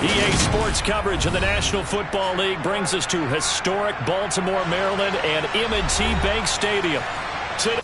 EA Sports coverage of the National Football League brings us to historic Baltimore, Maryland, and M&T Bank Stadium. Today,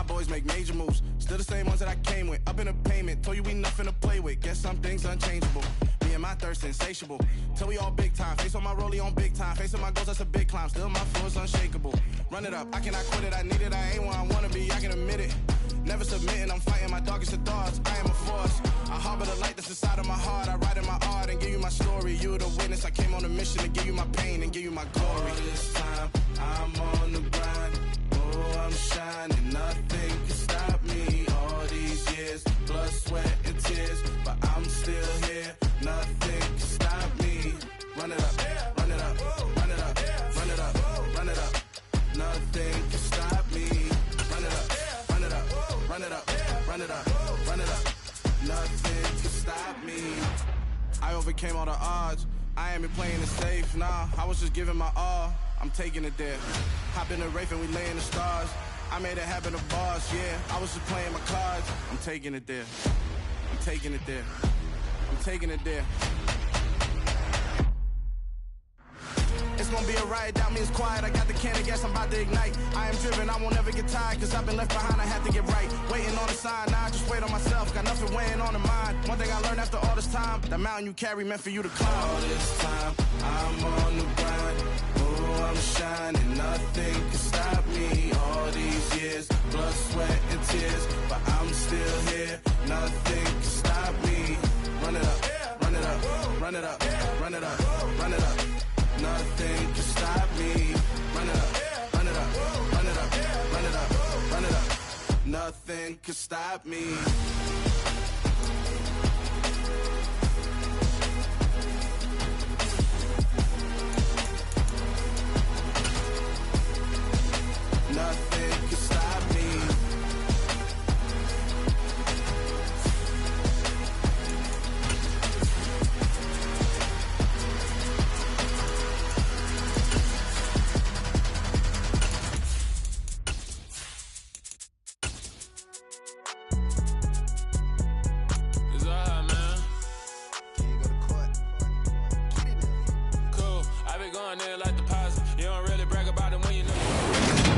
boys make major moves, still the same ones that I came with. Up in a payment, told you we nothing to play with. Guess some things unchangeable. Me and my thirst insatiable. Till we all big time. Face on my rollie on big time. Face on my goals, that's a big climb. Still my flow is unshakable. Run it up, I cannot quit it. I need it, I ain't where I wanna be. I can admit it. Never submitting, I'm fighting my darkest of thoughts. I am a force. I harbor the light that's inside of my heart. I write in my art and give you my story. You the witness. I came on a mission to give you my pain and give you my glory. All this time, I'm on the grind. I'm shining, nothing can stop me. All these years, blood, sweat, and tears, but I'm still here. Nothing can stop me. Run it up, run it up, run it up, run it up, run it up. Nothing can stop me. Run it up, run it up, run it up, run it up, run it up. Nothing can stop me. I overcame all the odds. I ain't been playing it safe, nah. I was just giving my all. I'm taking it there. Hop in the Wraith and we lay in the stars. I made it happen to bars, yeah. I was just playing my cards. I'm taking it there. I'm taking it there. I'm taking it there. It's gonna be a riot, doubt me it's quiet. I got the can of gas, I'm about to ignite. I am driven, I won't ever get tired, cause I've been left behind, I have to get right. Waiting on the sign, now I just wait on myself. Got nothing weighing on the mind. One thing I learned after all this time, that mountain you carry meant for you to climb. All this time, I'm on the grind. Oh, I'm shining, nothing can stop me. All these years, blood, sweat, and tears, but I'm still here. Nothing can stop me. Run it up, run it up, run it up, run it up, run it up. Nothing can stop me. Run it up, run it up, run it up, run it up, run it up. Nothing can stop me. Nothing can stop me.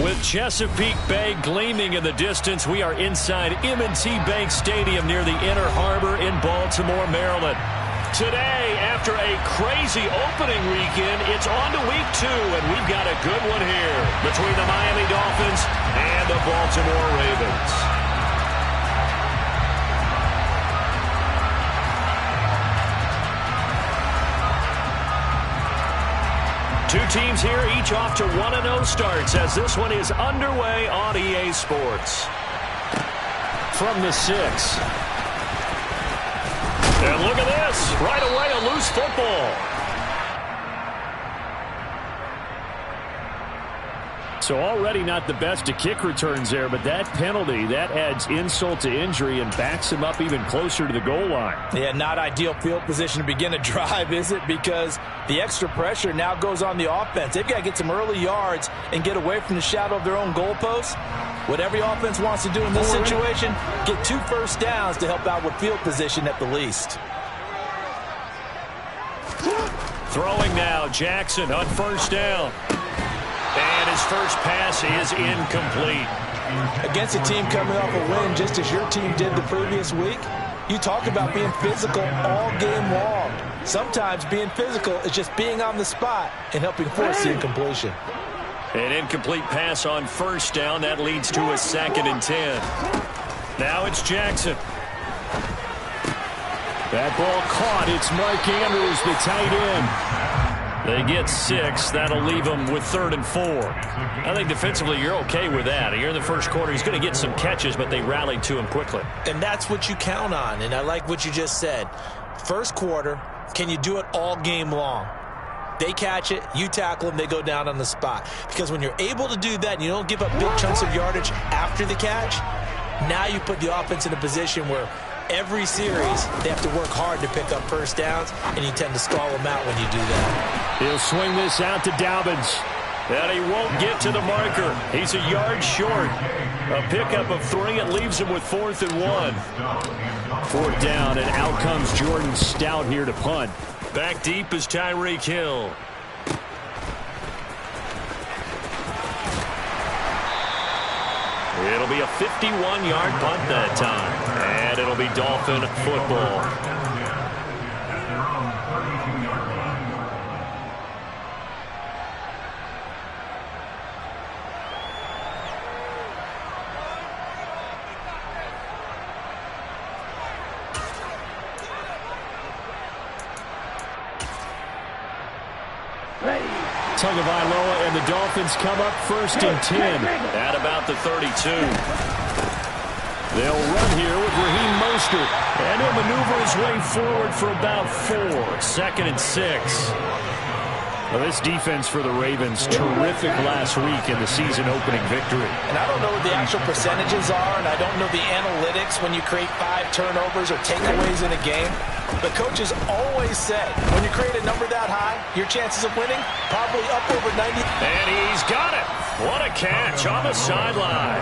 With Chesapeake Bay gleaming in the distance, we are inside M&T Bank Stadium near the Inner Harbor in Baltimore, Maryland. Today, after a crazy opening weekend, it's on to week 2, and we've got a good one here between the Miami Dolphins and the Baltimore Ravens. Two teams here, each off to 1-0 starts as this one is underway on EA Sports. From the 6. And look at this. Right away, a loose football. So already not the best to kick returns there, but that penalty, that adds insult to injury and backs him up even closer to the goal line. Yeah, not ideal field position to begin a drive, is it? Because the extra pressure now goes on the offense. They've got to get some early yards and get away from the shadow of their own goalpost. What every offense wants to do in this situation, get 2 first downs to help out with field position at the least. Throwing now, Jackson on first down. And his first pass is incomplete. Against a team coming off a win just as your team did the previous week, you talk about being physical all game long. Sometimes being physical is just being on the spot and helping force the incompletion. An incomplete pass on first down. That leads to a 2nd and 10. Now it's Jackson. That ball caught. It's Mark Andrews, the tight end. They get 6. That'll leave them with 3rd and 4. I think defensively you're okay with that. Here in the first quarter, he's going to get some catches, but they rallied to him quickly. And that's what you count on, and I like what you just said. First quarter, can you do it all game long? They catch it, you tackle them, they go down on the spot. Because when you're able to do that and you don't give up big chunks of yardage after the catch, now you put the offense in a position where every series they have to work hard to pick up first downs, and you tend to stall them out when you do that. He'll swing this out to Dobbins. And he won't get to the marker. He's a yard short. A pickup of 3. It leaves him with 4th and 1. 4th down, and out comes Jordan Stout here to punt. Back deep is Tyreek Hill. It'll be a 51-yard punt that time. And it'll be Dolphin football. Tagovailoa and the Dolphins come up 1st and 10 at about the 32. They'll run here with Raheem Mostert, and he'll maneuver his way forward for about 4. 2nd and 6. Well, this defense for the Ravens, terrific last week in the season-opening victory. And I don't know what the actual percentages are, and I don't know the analytics when you create 5 turnovers or takeaways in a game. But coaches always said, when you create a number that high, your chances of winning probably up over 90. And he's got it. What a catch on the sideline.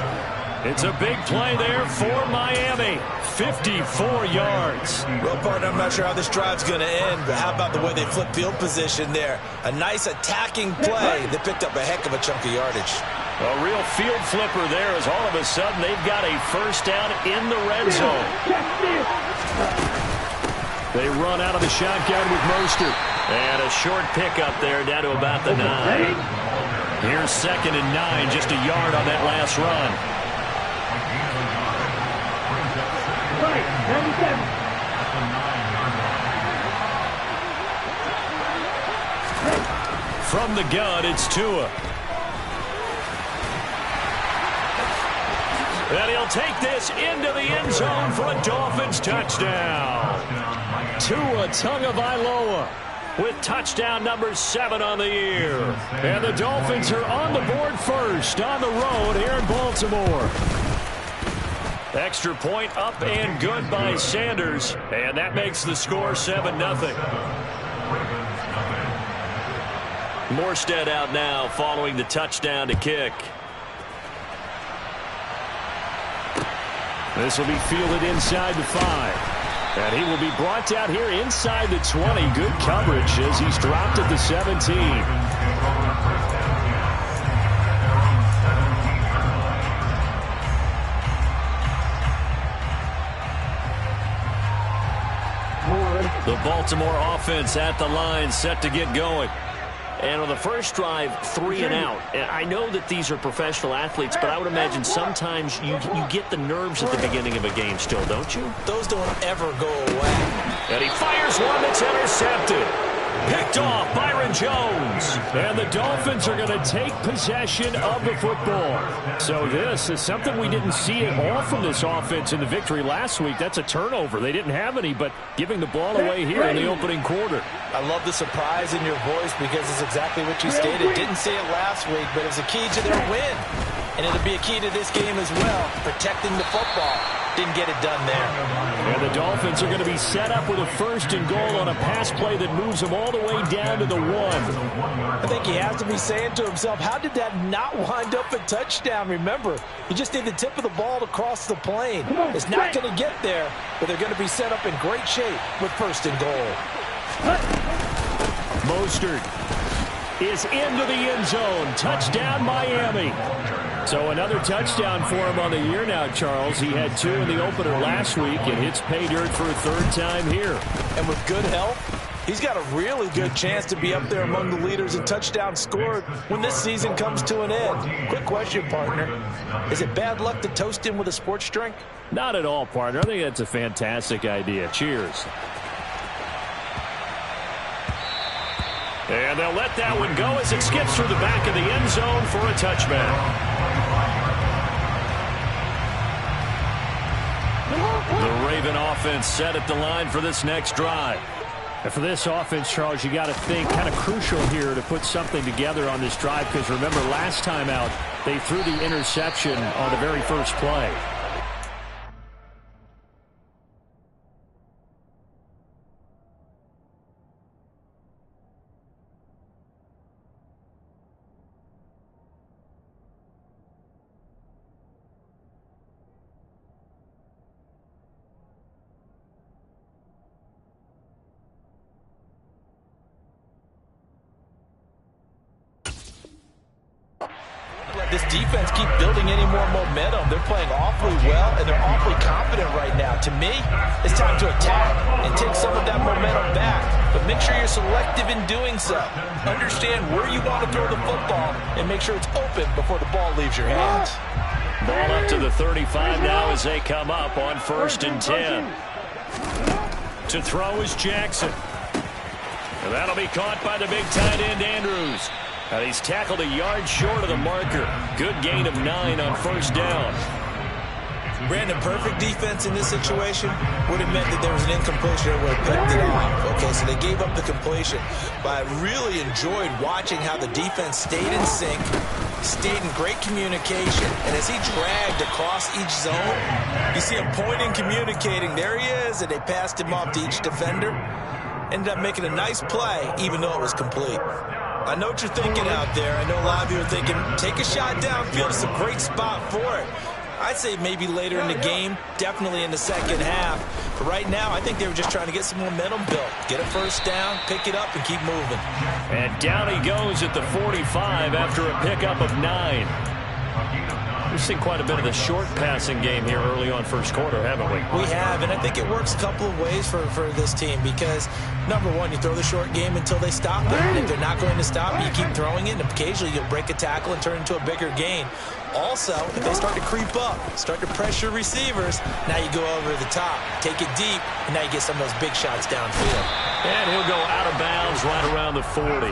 It's a big play there for Miami. 54 yards. Well, partner, I'm not sure how this drive's going to end, but how about the way they flip field position there? A nice attacking play that picked up a heck of a chunk of yardage. A real field flipper there as all of a sudden they've got a first down in the red zone. They run out of the shotgun with Mostert. And a short pickup there down to about the 9. Here's 2nd and 9, just a yard on that last run. From the gun, it's Tua. And he'll take this into the end zone for a Dolphins touchdown. Tua Tagovailoa with touchdown number 7 on the year. And the Dolphins are on the board first on the road here in Baltimore. Extra point up and good by Sanders. And that makes the score 7-0. Morstead out now following the touchdown to kick. This will be fielded inside the 5. And he will be brought down here inside the 20. Good coverage as he's dropped at the 17. The Baltimore offense at the line, set to get going. And on the first drive, 3 and out. And I know that these are professional athletes, but I would imagine sometimes you get the nerves at the beginning of a game still, don't you? Those don't ever go away. And he fires one that's intercepted. Picked off Byron Jones. And the Dolphins are going to take possession of the football. So this is something we didn't see at all from this offense in the victory last week. That's a turnover. They didn't have any, but giving the ball away here in the opening quarter. I love the surprise in your voice because it's exactly what you stated. Didn't see it last week, but it's a key to their win. And it'll be a key to this game as well, protecting the football. Didn't get it done there. And the Dolphins are going to be set up with a 1st and goal on a pass play that moves them all the way down to the 1. I think he has to be saying to himself, how did that not wind up a touchdown? Remember, you just need the tip of the ball to cross the plane. It's not going to get there, but they're going to be set up in great shape with 1st and goal. Mostert is into the end zone. Touchdown, Miami. So another touchdown for him on the year now, Charles. He had 2 in the opener last week and hits pay dirt for a 3rd time here. And with good health, he's got a really good chance to be up there among the leaders in touchdowns scored when this season comes to an end. Quick question, partner. Is it bad luck to toast him with a sports drink? Not at all, partner. I think that's a fantastic idea. Cheers. And they'll let that one go as it skips through the back of the end zone for a touchback. The Raven offense set at the line for this next drive. And for this offense, Charles, you got to think kind of crucial here to put something together on this drive, because remember last time out they threw the interception on the very first play. This defense keep building any more momentum. They're playing awfully well, and they're awfully confident right now. To me, it's time to attack and take some of that momentum back. But make sure you're selective in doing so. Understand where you want to throw the football and make sure it's open before the ball leaves your hands. Ball up to the 35 now as they come up on 1st and 10. To throw is Jackson. And that'll be caught by the big tight end, Andrews. And he's tackled a yard short of the marker. Good gain of 9 on 1st down. Brandon, perfect defense in this situation would have meant that there was an incompletion that would have picked it off. Okay, so they gave up the completion. But I really enjoyed watching how the defense stayed in sync, stayed in great communication. And as he dragged across each zone, you see him pointing, communicating. There he is, and they passed him off to each defender. Ended up making a nice play, even though it was complete. I know what you're thinking out there. I know a lot of you are thinking, take a shot downfield. It's a great spot for it. I'd say maybe later in the game, definitely in the second half. But right now, I think they were just trying to get some momentum built. Get a 1st down, pick it up, and keep moving. And down he goes at the 45 after a pickup of 9. We've seen quite a bit of the short passing game here early on 1st quarter, haven't we? We have, and I think it works a couple of ways for this team because, number one, you throw the short game until they stop it. And if they're not going to stop it, you keep throwing it, and occasionally you'll break a tackle and turn into a bigger gain. Also, if they start to creep up, start to pressure receivers, now you go over the top, take it deep, and now you get some of those big shots downfield. And he'll go out of bounds right around the 40.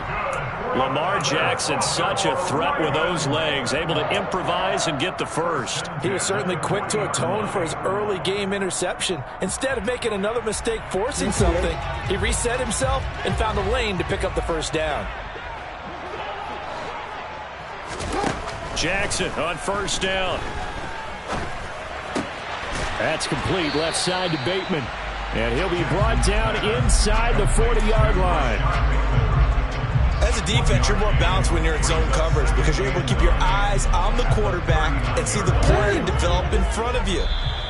Lamar Jackson, such a threat with those legs, able to improvise and get the 1st. He was certainly quick to atone for his early game interception. Instead of making another mistake forcing something, he reset himself and found a lane to pick up the 1st down. Jackson on 1st down. That's complete left side to Bateman. And he'll be brought down inside the 40-yard line. As a defense, you're more balanced when you're in zone coverage because you're able to keep your eyes on the quarterback and see the play develop in front of you.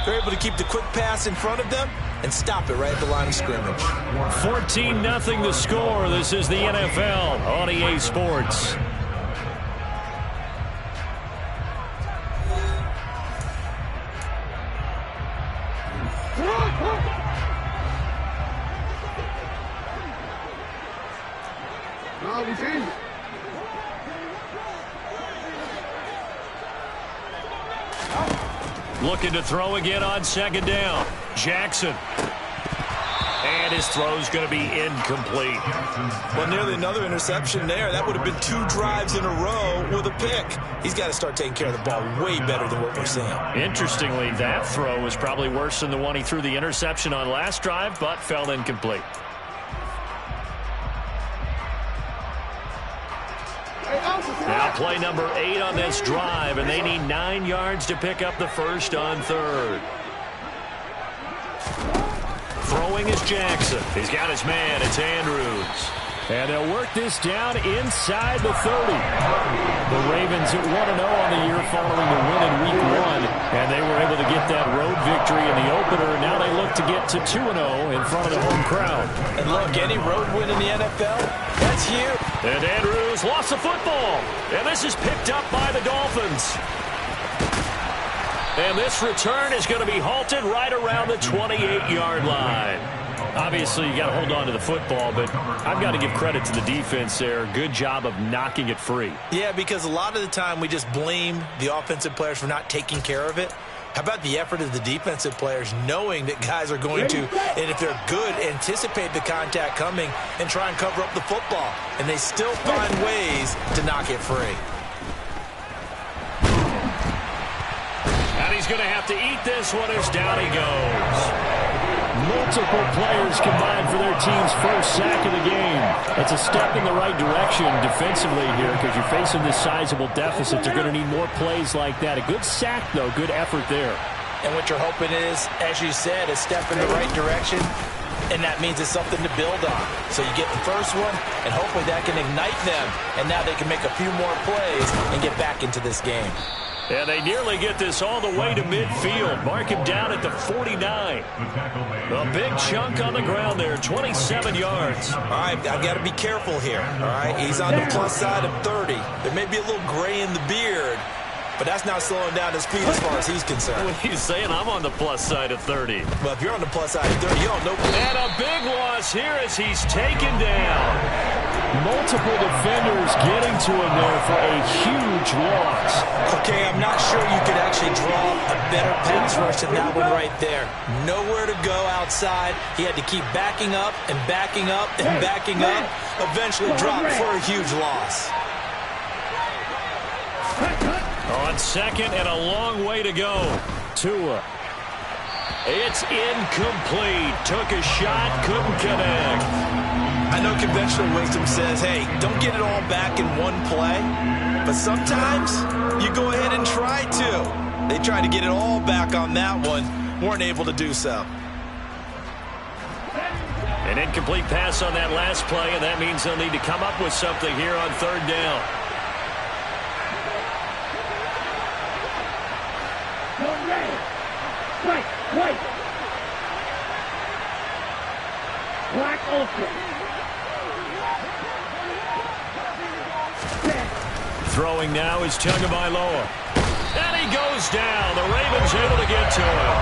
They're able to keep the quick pass in front of them and stop it right at the line of scrimmage. 14-0 the score. This is the NFL on EA Sports. Looking to throw again on 2nd down. Jackson. And his throw's going to be incomplete. Well, nearly another interception there. That would have been 2 drives in a row with a pick. He's got to start taking care of the ball way better than what we're seeing. Interestingly, that throw was probably worse than the one he threw the interception on last drive, but fell incomplete. Now play number 8 on this drive, and they need 9 yards to pick up the 1st on 3rd. Throwing is Jackson. He's got his man. It's Andrews. And they'll work this down inside the 30. The Ravens at 1-0 on the year following the win in Week 1. And they were able to get that road victory in the opener. Now they look to get to 2-0 in front of the home crowd. And look, any road win in the NFL, that's huge. And Andrews lost the football. And this is picked up by the Dolphins. And this return is going to be halted right around the 28-yard line. Obviously, you got to hold on to the football, but I've got to give credit to the defense there. Good job of knocking it free. Yeah, because a lot of the time we just blame the offensive players for not taking care of it. How about the effort of the defensive players knowing that guys are going to, and if they're good, anticipate the contact coming and try and cover up the football. And they still find ways to knock it free. And he's going to have to eat this one as down he goes. Multiple players combined for their team's first sack of the game. It's a step in the right direction defensively here because you're facing this sizable deficit. They're going to need more plays like that. A good sack, though. Good effort there. And what you're hoping is, as you said, a step in the right direction. And that means it's something to build on. So you get the first one, and hopefully that can ignite them. And now they can make a few more plays and get back into this game. And they nearly get this all the way to midfield. Mark him down at the 49. A big chunk on the ground there, 27 yards. All right, I've got to be careful here. All right, he's on the plus side of 30. There may be a little gray in the beard, but that's not slowing down his speed as far as he's concerned. What are you saying? I'm on the plus side of 30. Well, if you're on the plus side of 30, you don't know. And a big loss here as he's taken down. Multiple defenders getting to him there for a huge loss. Okay, I'm not sure you could actually draw a better pass rush than that one right there. Nowhere to go outside. He had to keep backing up and backing up and backing up. Eventually dropped for a huge loss. On second and a long way to go. Tua. It's incomplete. Took a shot, couldn't connect. I know conventional wisdom says, hey, don't get it all back in one play. But sometimes you go ahead and try to. They tried to get it all back on that one. Weren't able to do so. An incomplete pass on that last play, and that means they'll need to come up with something here on third down. Black open. Throwing now is Tagovailoa. And he goes down. The Ravens able to get to him.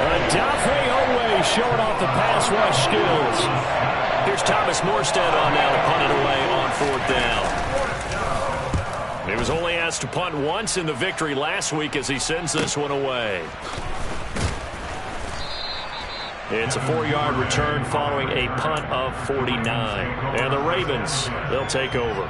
Adafe Owe showing off the pass rush skills. Here's Thomas Morstead on now to punt it away on fourth down. He was only asked to punt once in the victory last week as he sends this one away. It's a 4-yard return following a punt of 49. And the Ravens, they'll take over.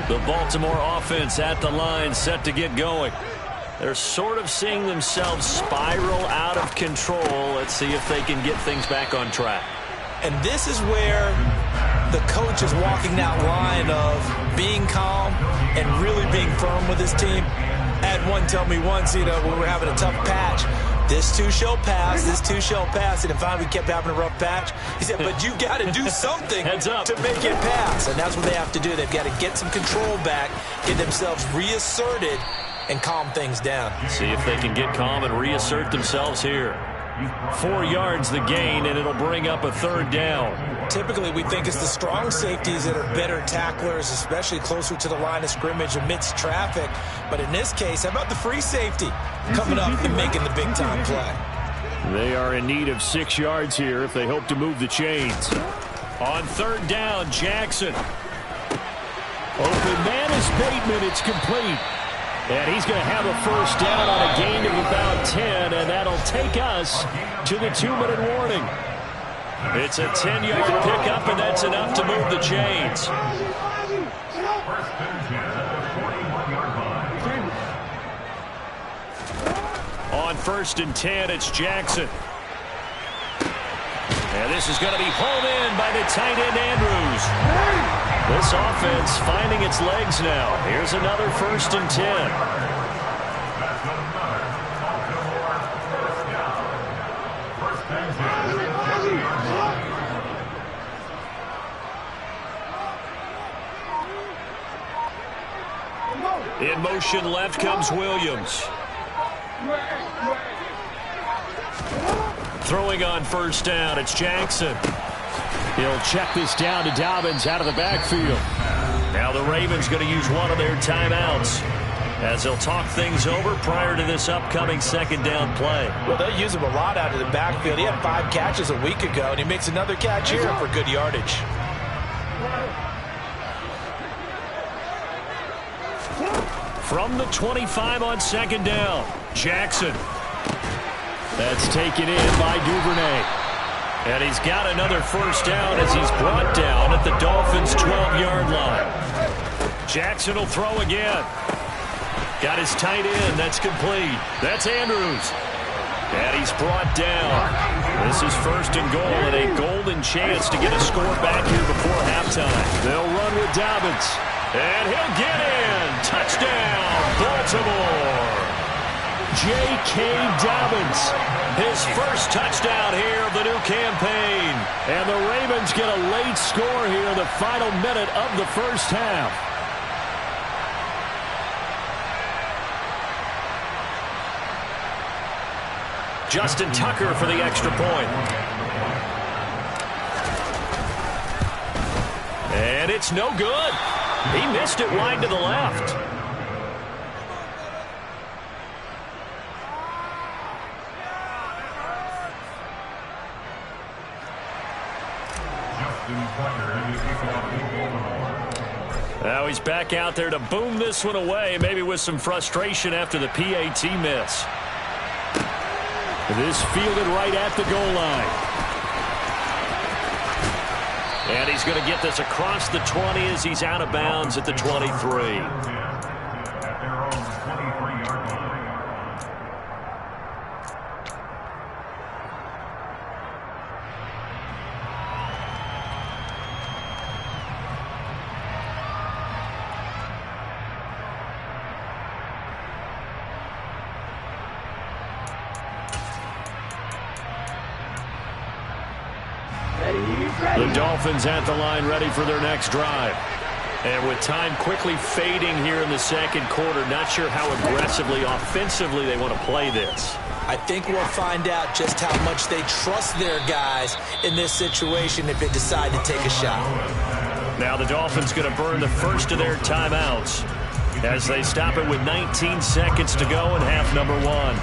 The Baltimore offense at the line, set to get going. They're sort of seeing themselves spiral out of control. Let's see if they can get things back on track. And this is where the coach is walking that line of being calm and really being firm with his team. I had one tell me once, when we were having a tough patch, this too shall pass, this too shall pass. And finally we kept having a rough patch. He said, but you got to do something to make it pass. And that's what they have to do. They've got to get some control back, get themselves reasserted, and calm things down. See if they can get calm and reassert themselves here. 4 yards the gain, and it'll bring up a third down. Typically, we think it's the strong safeties that are better tacklers, especially closer to the line of scrimmage amidst traffic. But in this case, how about the free safety coming up and making the big-time play? They are in need of 6 yards here if they hope to move the chains. On third down, Jackson. Open man is Bateman. It's complete. And he's going to have a first down on a gain of about 10, and that'll take us to the 2-minute warning. It's a 10-yard pickup, and that's enough to move the chains. On first and 10, it's Jackson. And this is going to be hauled in by the tight end, Andrews. This offense finding its legs now. Here's another first and 10. In motion left comes Williams. Throwing on first down, it's Jackson. He'll check this down to Dobbins out of the backfield. Now the Ravens going to use one of their timeouts as they'll talk things over prior to this upcoming second down play. Well, they'll use him a lot out of the backfield. He had 5 catches a week ago, and he makes another catch here for good yardage. From the 25 on second down, Jackson. That's taken in by Duvernay. And he's got another first down as he's brought down at the Dolphins' 12-yard line. Jackson will throw again. Got his tight end. That's complete. That's Andrews. And he's brought down. This is first and goal and a golden chance to get a score back here before halftime. They'll run with Dobbins. And he'll get in. Touchdown, Baltimore. J.K. Dobbins. His first touchdown here of the new campaign. And the Ravens get a late score here in the final minute of the first half. Justin Tucker for the extra point. And it's no good. He missed it wide to the left. Now he's back out there to boom this one away, maybe with some frustration after the PAT miss. This fielded right at the goal line. And he's going to get this across the 20 as he's out of bounds at the 23. The Dolphins at the line ready for their next drive. And with time quickly fading here in the second quarter, not sure how aggressively, offensively they want to play this. I think we'll find out just how much they trust their guys in this situation if they decide to take a shot. Now the Dolphins going to burn the first of their timeouts as they stop it with 19 seconds to go in half number one.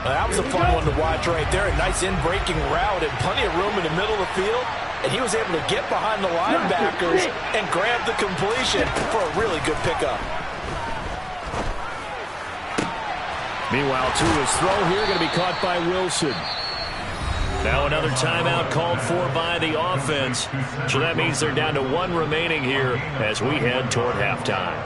That was a fun one to watch right there. A nice in-breaking route and plenty of room in the middle of the field. And he was able to get behind the linebackers and grab the completion for a really good pickup. Meanwhile, Tua's throw here going to be caught by Wilson. Now another timeout called for by the offense. So that means they're down to one remaining here as we head toward halftime.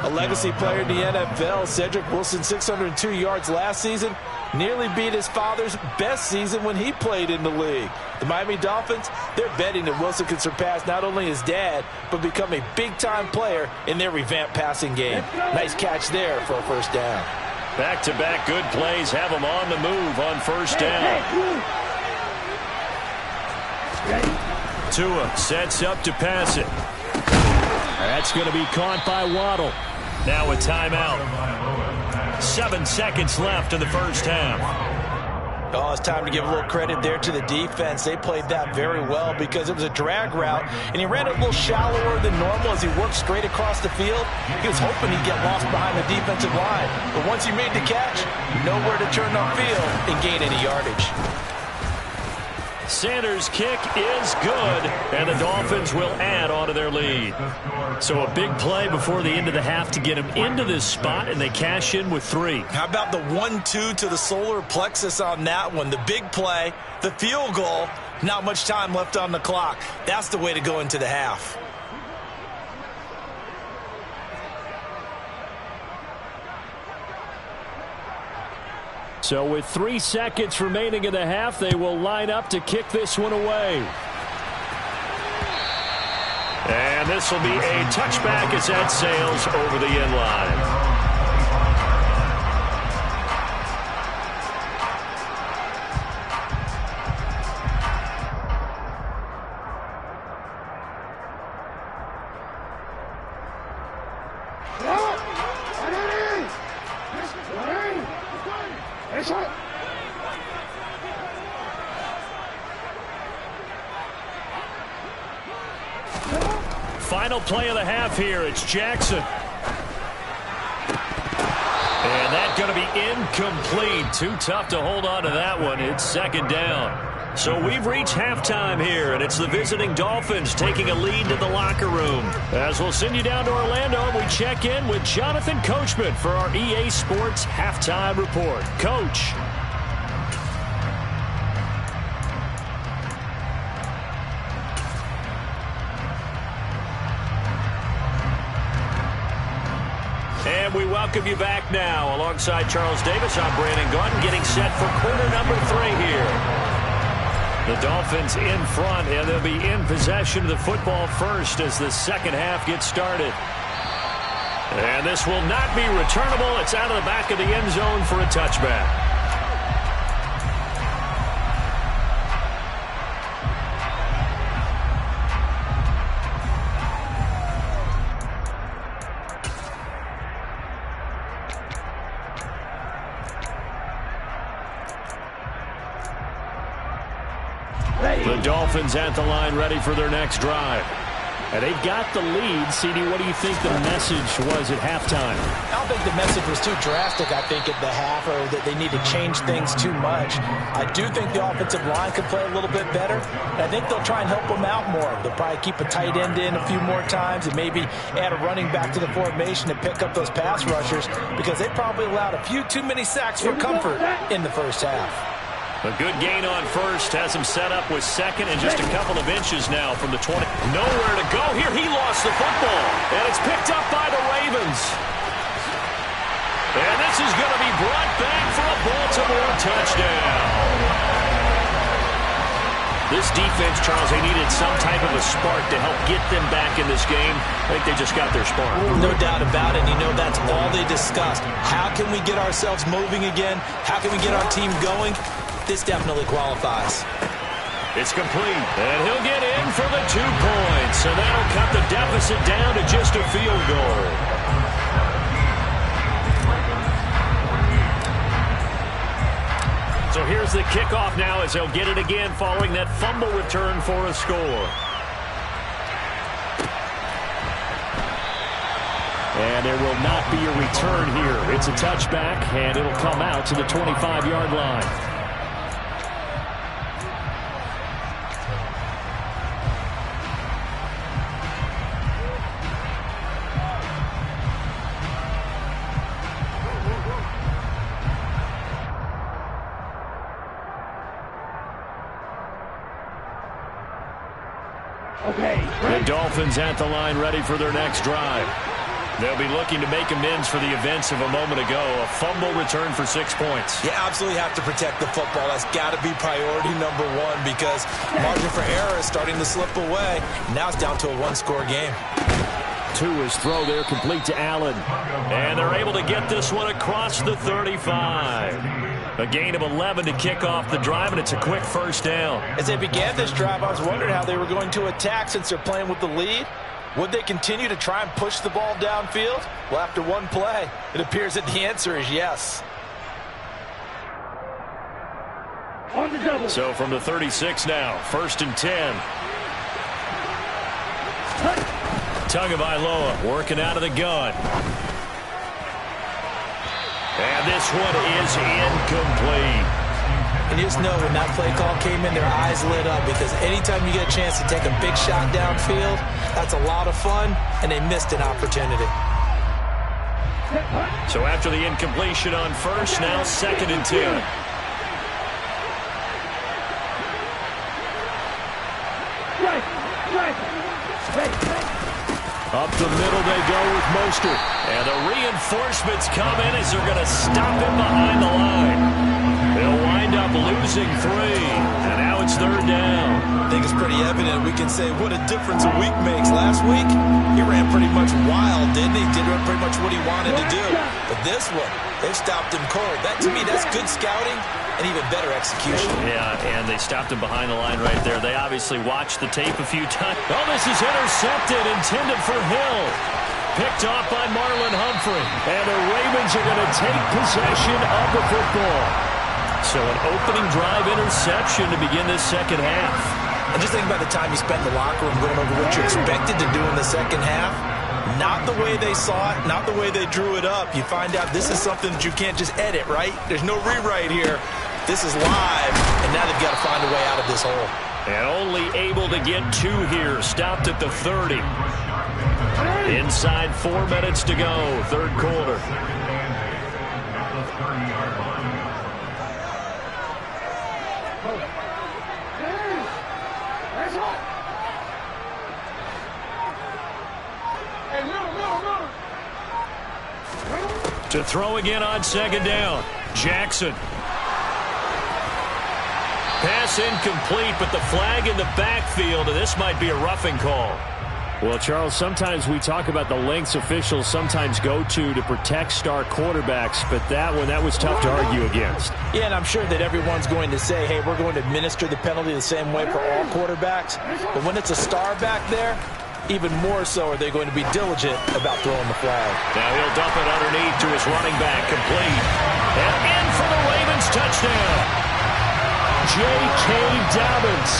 A legacy player in the NFL, Cedric Wilson, 602 yards last season, nearly beat his father's best season when he played in the league. The Miami Dolphins, they're betting that Wilson can surpass not only his dad, but become a big-time player in their revamped passing game. Nice catch there for a first down. Back-to-back good plays have him on the move on first down. Tua sets up to pass it. That's going to be caught by Waddle. Now a timeout. 7 seconds left in the first half. Oh, it's time to give a little credit there to the defense. They played that very well because it was a drag route, and he ran it a little shallower than normal as he worked straight across the field. He was hoping he'd get lost behind the defensive line, but once he made the catch, nowhere to turn upfield and gain any yardage. Sanders' kick is good, and the Dolphins will add on to their lead. So a big play before the end of the half to get them into this spot, and they cash in with 3. How about the 1-2 to the solar plexus on that one? The big play, the field goal, not much time left on the clock. That's the way to go into the half. So with 3 seconds remaining in the half, they will line up to kick this one away. And this will be a touchback as that sails over the end line. Final play of the half here. It's Jackson. And that's going to be incomplete. Too tough to hold on to that one. It's second down. So we've reached halftime here, and it's the visiting Dolphins taking a lead to the locker room. As we'll send you down to Orlando, we check in with Jonathan Coachman for our EA Sports Halftime Report. Coach. And we welcome you back now. Alongside Charles Davis, I'm Brandon Gaudin, getting set for quarter number 3 here. The Dolphins in front, and they'll be in possession of the football first as the second half gets started. And this will not be returnable. It's out of the back of the end zone for a touchback. The Dolphins at the line ready for their next drive. And they've got the lead. CD, what do you think the message was at halftime? I don't think the message was too drastic, I think, at the half, or that they need to change things too much. I do think the offensive line could play a little bit better. And I think they'll try and help them out more. They'll probably keep a tight end in a few more times and maybe add a running back to the formation and pick up those pass rushers, because they probably allowed a few too many sacks for comfort in the first half. A good gain on first has him set up with second and just a couple of inches now from the 20. Nowhere to go here. He lost the football, and it's picked up by the Ravens. And this is going to be brought back for a Baltimore touchdown. This defense, Charles, they needed some type of a spark to help get them back in this game. I think they just got their spark. No doubt about it. You know, that's all they discussed. How can we get ourselves moving again? How can we get our team going? This definitely qualifies. It's complete, and he'll get in for the 2 points, and that'll cut the deficit down to just a field goal. So here's the kickoff now as they'll get it again following that fumble return for a score. And there will not be a return here. It's a touchback, and it'll come out to the 25-yard line. The Dolphins at the line ready for their next drive. They'll be looking to make amends for the events of a moment ago. A fumble return for 6 points. You absolutely have to protect the football. That's got to be priority number one, because margin for error is starting to slip away. Now it's down to a 1-score game. To his throw there, complete to Allen. And they're able to get this one across the 35. A gain of 11 to kick off the drive, and it's a quick first down. As they began this drive, I was wondering how they were going to attack since they're playing with the lead. Would they continue to try and push the ball downfield? Well, after one play, it appears that the answer is yes. So from the 36 now, 1st and 10. Tagovailoa working out of the gun. And this one is incomplete. And you just know when that play call came in, their eyes lit up, because anytime you get a chance to take a big shot downfield, that's a lot of fun, and they missed an opportunity. So after the incompletion on first, now 2nd and 10. Up the middle they go with Mostert. And the reinforcements come in as they're going to stop him behind the line. They'll wind up losing 3. And now it's 3rd down. I think it's pretty evident. We can say what a difference a week makes. Last week, he ran pretty much wild, didn't he? Did pretty much what he wanted to do. But this one, they've stopped him cold. That, to me, that's good scouting and even better execution. Yeah, and they stopped him behind the line right there. They obviously watched the tape a few times. Oh, this is intercepted, intended for Hill. Picked off by Marlon Humphrey. And the Ravens are going to take possession of the football. So an opening drive interception to begin this second half. And just think about the time you spent in the locker room going over what you expected to do in the second half. Not the way they saw it, not the way they drew it up. You find out this is something that you can't just edit, right? There's no rewrite here. This is live, and now they've got to find a way out of this hole. And only able to get 2 here. Stopped at the 30. Inside 4 minutes to go, 3rd quarter. To throw again on second down. Jackson. Pass incomplete, but the flag in the backfield, and this might be a roughing call. Well, Charles, sometimes we talk about the lengths officials sometimes go to protect star quarterbacks, but that was tough to argue against. Yeah, and I'm sure that everyone's going to say, hey, we're going to administer the penalty the same way for all quarterbacks. But when it's a star back there, even more so are they going to be diligent about throwing the flag. Now he'll dump it underneath to his running back, complete. And in for the Ravens touchdown. J.K. Dobbins.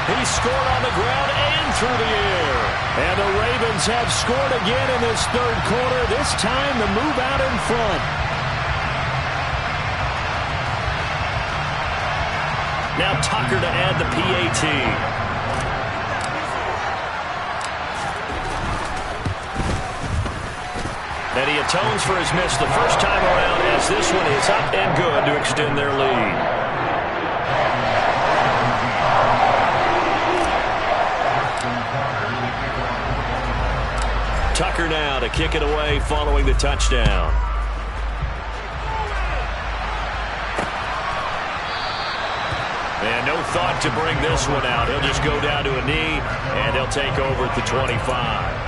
He scored on the ground and through the air. And the Ravens have scored again in this third quarter. This time the move out in front. Now Tucker to add the PAT. And he atones for his miss the first time around as this one is up and good to extend their lead. Tucker now to kick it away following the touchdown. And no thought to bring this one out. He'll just go down to a knee, and he'll take over at the 25.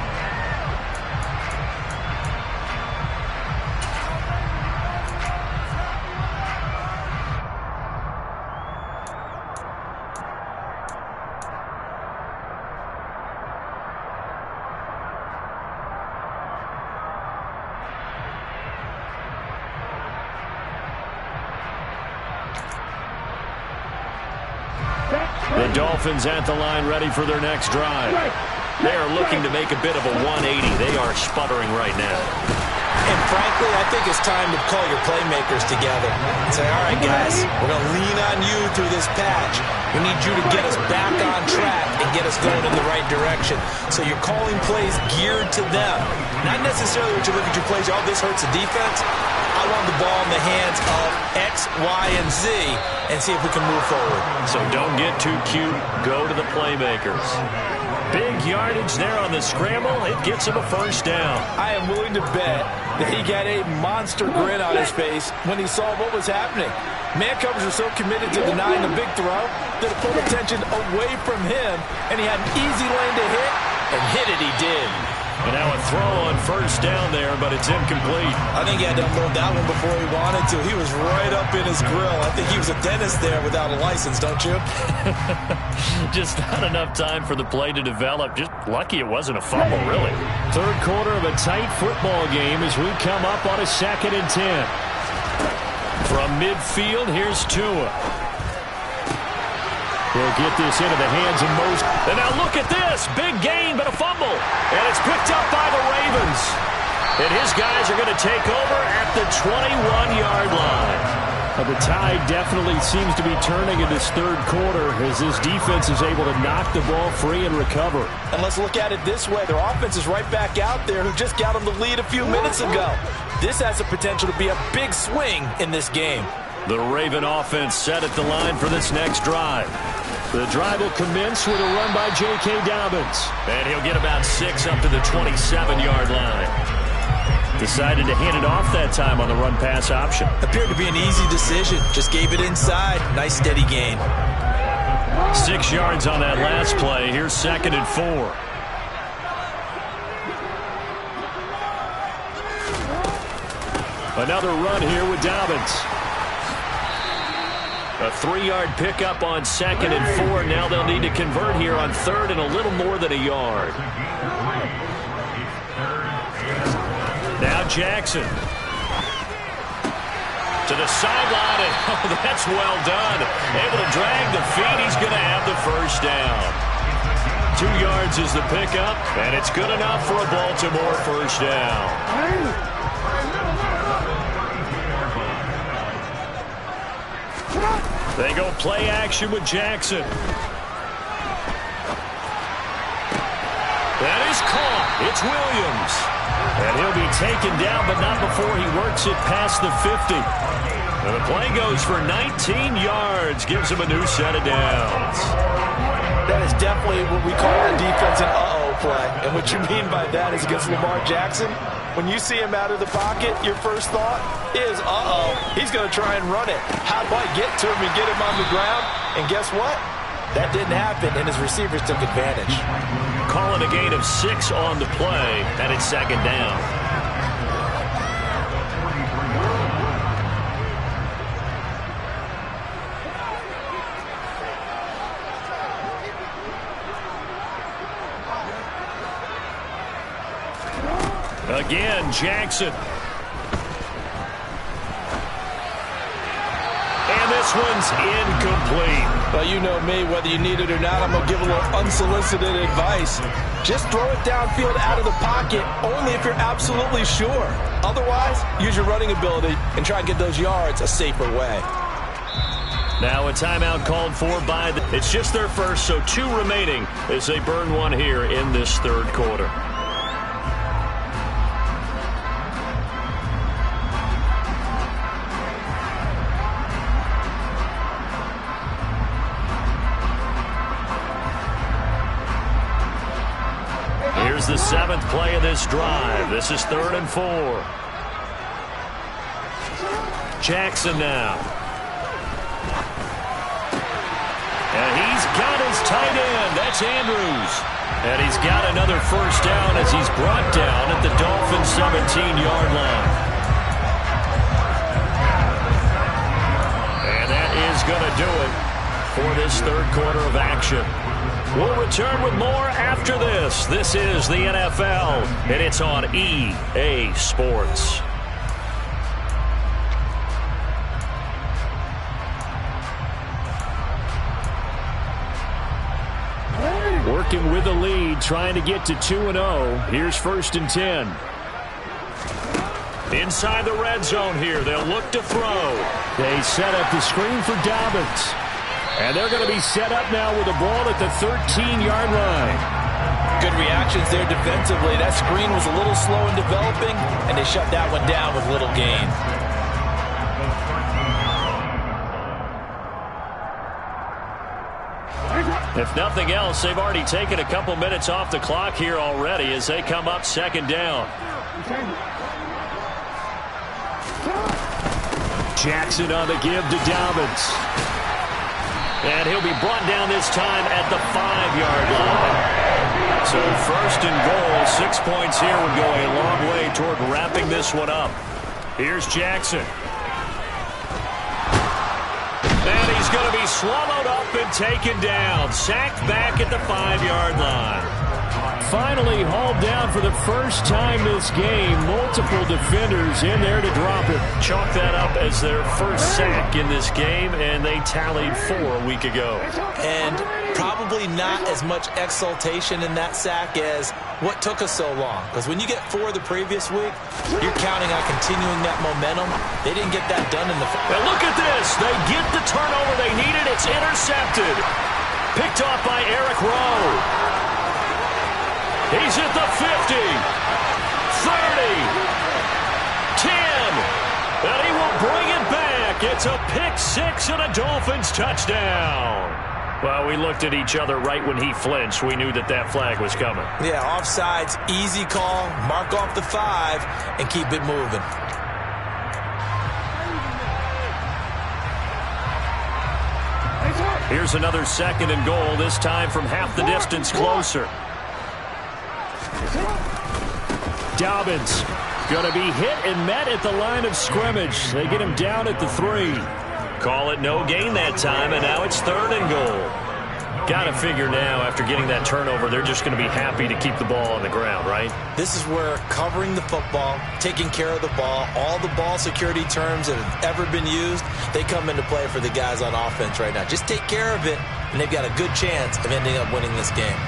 The Dolphins at the line ready for their next drive. They are looking to make a bit of a 180. They are sputtering right now. And frankly, I think it's time to call your playmakers together and say, all right, guys, we're going to lean on you through this patch. We need you to get us back on track and get us going in the right direction. So you're calling plays geared to them. Not necessarily when you look at your plays, oh, this hurts the defense. I want the ball in the hands of X, Y, and Z and see if we can move forward. So don't get too cute. Go to the playmakers. Big yardage there on the scramble. It gets him a first down. I am willing to bet that he got a monster grin on his face when he saw what was happening. Man covers are so committed to denying the big throw that it pulled attention away from him, and he had an easy lane to hit, and hit it he did. And now a throw on first down there, but it's incomplete. I think he had to unload that one before he wanted to. He was right up in his grill. I think he was a dentist there without a license, don't you? Just not enough time for the play to develop. Just lucky it wasn't a fumble, really. Third quarter of a tight football game as we come up on a 2nd and 10. From midfield, here's Tua. He'll get this into the hands of most. And now look at this. Big gain, but a fumble. And it's picked up by the Ravens. And his guys are going to take over at the 21-yard line. The tide definitely seems to be turning in this third quarter as this defense is able to knock the ball free and recover. And let's look at it this way. Their offense is right back out there who just got them the lead a few minutes ago. This has the potential to be a big swing in this game. The Raven offense set at the line for this next drive. The drive will commence with a run by J.K. Dobbins. And he'll get about 6 up to the 27-yard line. Decided to hand it off that time on the run-pass option. Appeared to be an easy decision. Just gave it inside. Nice steady gain. 6 yards on that last play. Here's 2nd and 4. Another run here with Dobbins. A 3-yard pickup on 2nd and 4. Now they'll need to convert here on 3rd and a little more than a yard. Now Jackson. To the sideline, and oh, that's well done. Able to drag the feet. He's going to have the first down. 2 yards is the pickup, and it's good enough for a Baltimore first down. They go play action with Jackson. That is caught. It's Williams. And he'll be taken down, but not before he works it past the 50. And the play goes for 19 yards. Gives him a new set of downs. That is definitely what we call our defense an uh-oh play. And what you mean by that is against Lamar Jackson, When you see him out of the pocket, your first thought is, uh-oh, he's going to try and run it. How do I get to him and get him on the ground? And guess what? That didn't happen, and his receivers took advantage. Calling a gain of 6 on the play, and it's second down. Again, Jackson. And this one's incomplete. Well, you know me, whether you need it or not, I'm going to give a little unsolicited advice. Just throw it downfield out of the pocket, only if you're absolutely sure. Otherwise, use your running ability and try and get those yards a safer way. Now a timeout called for by the... It's just their first, so 2 remaining as they burn one here in this third quarter. Here's the 7th play of this drive. This is 3rd and 4. Jackson now. And he's got his tight end. That's Andrews. And he's got another first down as he's brought down at the Dolphins' 17-yard line. And that is going to do it for this third quarter of action. We'll return with more after this. This is the NFL, and it's on EA Sports. Working with the lead, trying to get to 2-0. Here's 1st and 10. Inside the red zone here. They'll look to throw. They set up the screen for Dobbins. And they're going to be set up now with the ball at the 13-yard line. Good reactions there defensively. That screen was a little slow in developing, and they shut that one down with little gain. If nothing else, they've already taken a couple minutes off the clock here already as they come up 2nd down. Jackson on the give to Dobbins. And he'll be brought down this time at the 5-yard line. So 1st and goal, 6 points here would go a long way toward wrapping this one up. Here's Jackson. And he's going to be swallowed up and taken down. Sacked back at the 5-yard line. Finally hauled down for the first time this game. Multiple defenders in there to drop it. Chalk that up as their first sack in this game, and they tallied 4 a week ago. And probably not as much exultation in that sack as what took us so long. Because when you get 4 the previous week, you're counting on continuing that momentum. They didn't get that done in the... And look at this. They get the turnover they needed. It's intercepted. Picked off by Eric Rowe. He's at the 50, 30, 10, and he will bring it back. It's a pick 6 and a Dolphins touchdown. Well, we looked at each other right when he flinched. We knew that that flag was coming. Yeah, offsides, easy call, mark off the 5, and keep it moving. Here's another 2nd and goal, this time from half the distance closer. Dobbins going to be hit and met at the line of scrimmage. They get him down at the 3. Call it no gain that time, and now it's 3rd and goal. Got to figure now, after getting that turnover, they're just going to be happy to keep the ball on the ground, right? This is where covering the football, taking care of the ball, all the ball security terms that have ever been used, they come into play for the guys on offense right now. Just take care of it, and they've got a good chance of ending up winning this game.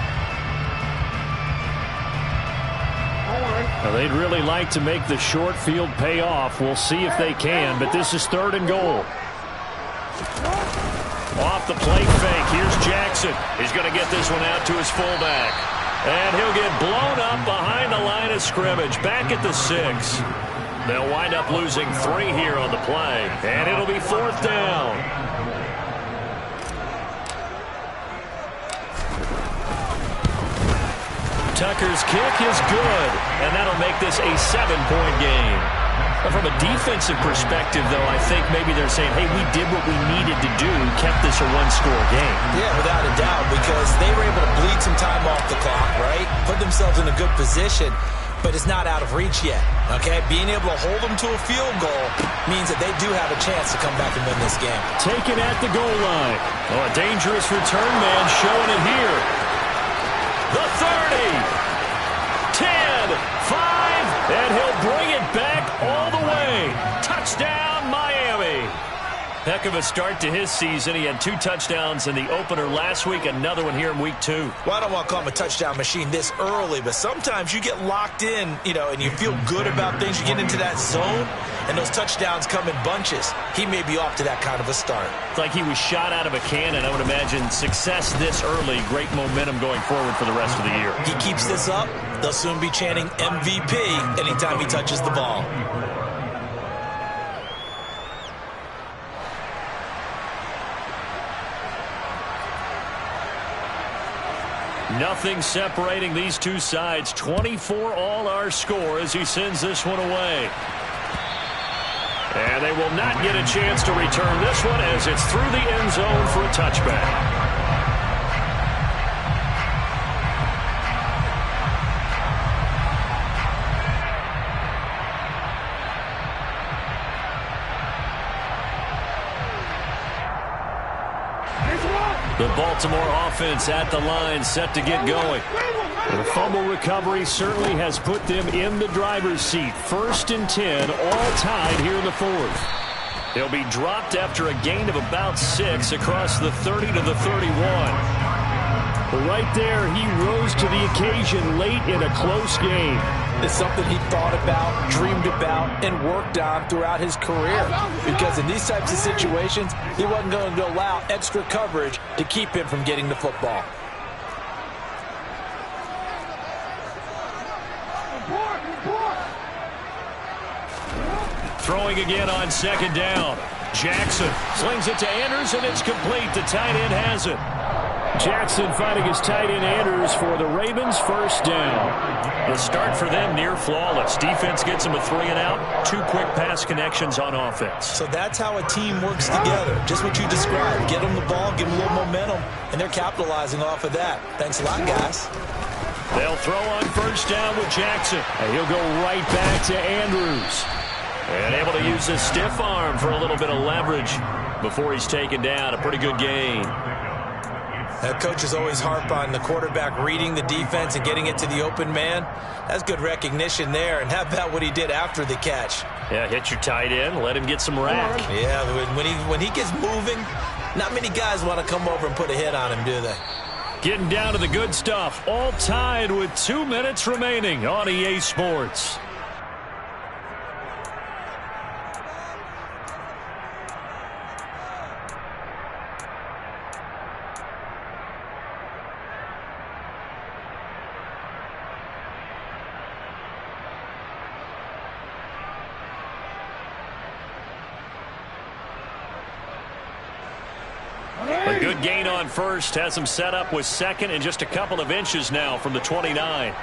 Well, they'd really like to make the short field pay off. We'll see if they can, but this is 3rd and goal. Off the plate fake, here's Jackson. He's going to get this one out to his fullback. And he'll get blown up behind the line of scrimmage, back at the 6. They'll wind up losing 3 here on the play, and it'll be 4th down. Tucker's kick is good, and that'll make this a 7-point game. But from a defensive perspective, though, I think maybe they're saying, hey, we did what we needed to do, kept this a one-score game. Yeah, without a doubt, because they were able to bleed some time off the clock, right? Put themselves in a good position, but it's not out of reach yet, okay? Being able to hold them to a field goal means that they do have a chance to come back and win this game. Taken at the goal line. Oh, a dangerous return man showing it here. The 30, 10, 5, and he'll bring it back all the way. Touchdown, Miami. Heck of a start to his season. He had 2 touchdowns in the opener last week, another one here in week 2. Well, I don't want to call him a touchdown machine this early, but sometimes you get locked in, and you feel good about things. You get into that zone, and those touchdowns come in bunches. He may be off to that kind of a start. It's like he was shot out of a cannon. I would imagine success this early, great momentum going forward for the rest of the year. He keeps this up, they'll soon be chanting MVP anytime he touches the ball. Nothing separating these two sides. 24 all our score as he sends this one away. And they will not get a chance to return this one as it's through the end zone for a touchback. The Baltimore offense at the line, set to get going. The fumble recovery certainly has put them in the driver's seat. 1st and 10, all tied here in the 4th. They'll be dropped after a gain of about 6 across the 30 to the 31. Right there, he rose to the occasion late in a close game. It's something he thought about, dreamed about, and worked on throughout his career. Because in these types of situations, he wasn't going to allow extra coverage to keep him from getting the football. Throwing again on 2nd down. Jackson slings it to Andrews, and it's complete. The tight end has it. Jackson fighting his tight end Andrews for the Ravens. 1st down. The start for them near flawless. Defense gets them a 3 and out. 2 quick pass connections on offense. So that's how a team works together. Just what you described. Get them the ball, give them a little momentum, and they're capitalizing off of that. Thanks a lot, guys. They'll throw on 1st down with Jackson. And he'll go right back to Andrews. And able to use his stiff arm for a little bit of leverage before he's taken down. A pretty good gain. Coaches always harp on the quarterback reading the defense and getting it to the open man. That's good recognition there. And how about what he did after the catch? Yeah, hit your tight end, let him get some rack. Yeah, when he gets moving, not many guys want to come over and put a hit on him, do they? Getting down to the good stuff. All tied with 2 minutes remaining on EA Sports. A good gain on 1st. Has him set up with 2nd and just a couple of inches now from the 29.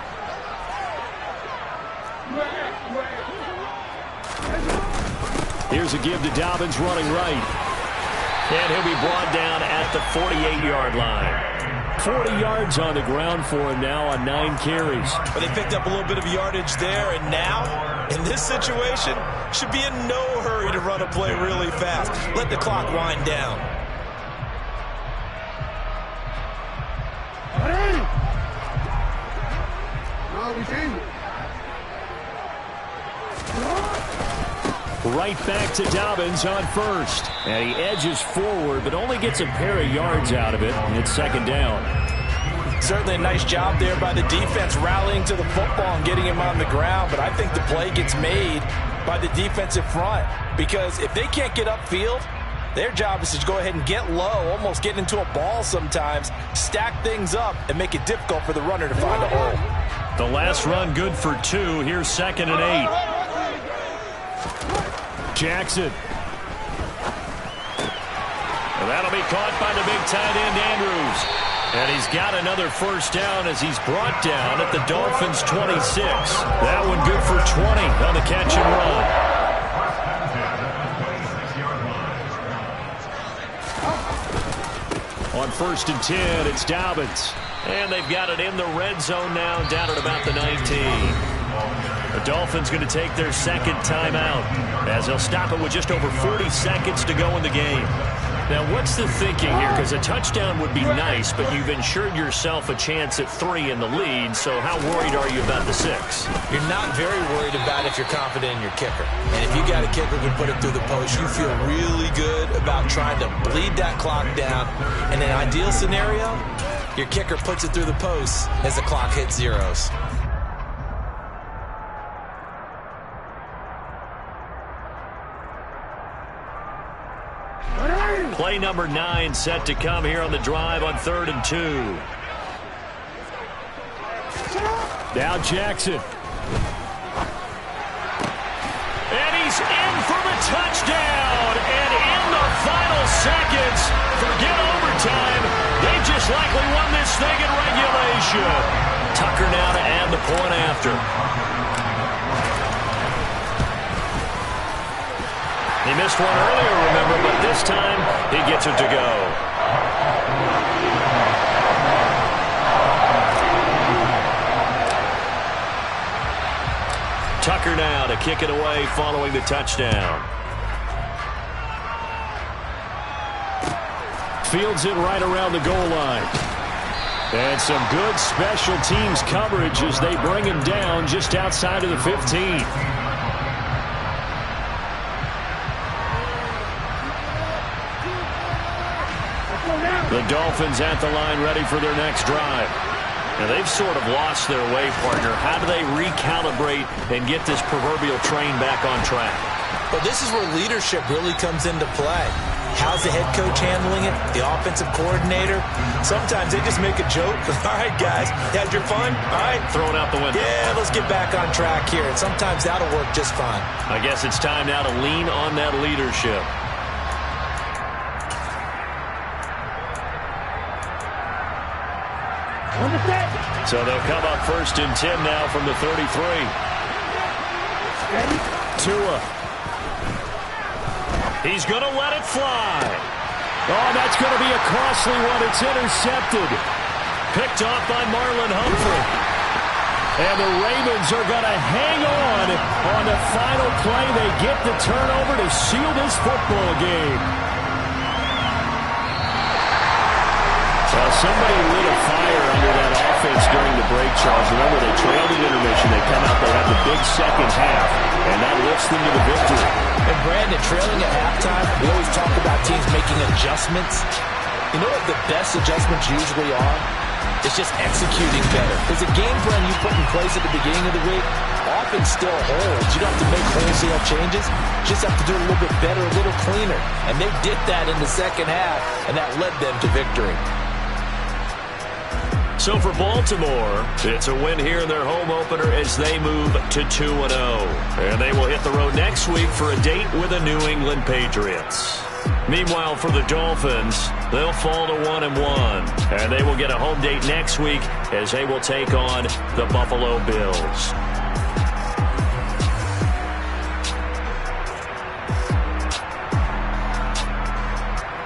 Here's a give to Dobbins running right. And he'll be brought down at the 48-yard line. 40 yards on the ground for him now on 9 carries. But they picked up a little bit of yardage there, and now, in this situation, should be in no hurry to run a play really fast. Let the clock wind down. Right back to Dobbins on 1st. And he edges forward, but only gets a pair of yards out of it. And it's 2nd down. Certainly a nice job there by the defense rallying to the football and getting him on the ground. But I think the play gets made by the defensive front. Because if they can't get upfield, their job is to go ahead and get low, almost get into a ball sometimes, stack things up, and make it difficult for the runner to find a hole. The last run good for 2. Here's 2nd and 8. Jackson. And that'll be caught by the big tight end, Andrews. And he's got another first down as he's brought down at the Dolphins' 26. That one good for 20 on the catch and run. On 1st and 10, it's Dobbins. And they've got it in the red zone now, down at about the 19. The Dolphins going to take their second timeout as they'll stop it with just over 40 seconds to go in the game. Now, what's the thinking here? Because a touchdown would be nice, but you've ensured yourself a chance at 3 in the lead, so how worried are you about the 6? You're not very worried about if you're confident in your kicker. And if you got a kicker who can put it through the post, you feel really good about trying to bleed that clock down. In an ideal scenario, your kicker puts it through the post as the clock hits zeros. Play number 9 set to come here on the drive on 3rd and 2. Now Jackson. And he's in for the touchdown. And in the final seconds, forget overtime. They just likely won this thing in regulation. Tucker now to add the point after. He missed one earlier, remember, but this time he gets it to go. Tucker now to kick it away following the touchdown. Fields it right around the goal line. And some good special teams coverage as they bring him down just outside of the 15. The Dolphins at the line ready for their next drive. Now they've sort of lost their way, partner. How do they recalibrate and get this proverbial train back on track? Well, this is where leadership really comes into play. How's the head coach handling it? The offensive coordinator? Sometimes they just make a joke. All right, guys, had your fun? All right. Throw it out the window. Yeah, let's get back on track here. And sometimes that'll work just fine. I guess it's time now to lean on that leadership. So they'll come up 1st and 10 now from the 33. Tua. He's going to let it fly. Oh, that's going to be a costly one. It's intercepted. Picked off by Marlon Humphrey. And the Ravens are going to hang on the final play. They get the turnover to seal this football game. Well, somebody lit a fire under that offense during the break, Charles. Remember, they trailed in intermission. They come out, they have the big second half, and that lifts them to the victory. And Brandon, trailing at halftime, we always talk about teams making adjustments. You know what the best adjustments usually are? It's just executing better. There's a game plan you put in place at the beginning of the week. Often still holds. You don't have to make wholesale changes. You just have to do it a little bit better, a little cleaner. And they did that in the second half, and that led them to victory. So for Baltimore, it's a win here in their home opener as they move to 2-0. And they will hit the road next week for a date with the New England Patriots. Meanwhile, for the Dolphins, they'll fall to 1-1. And they will get a home date next week as they will take on the Buffalo Bills.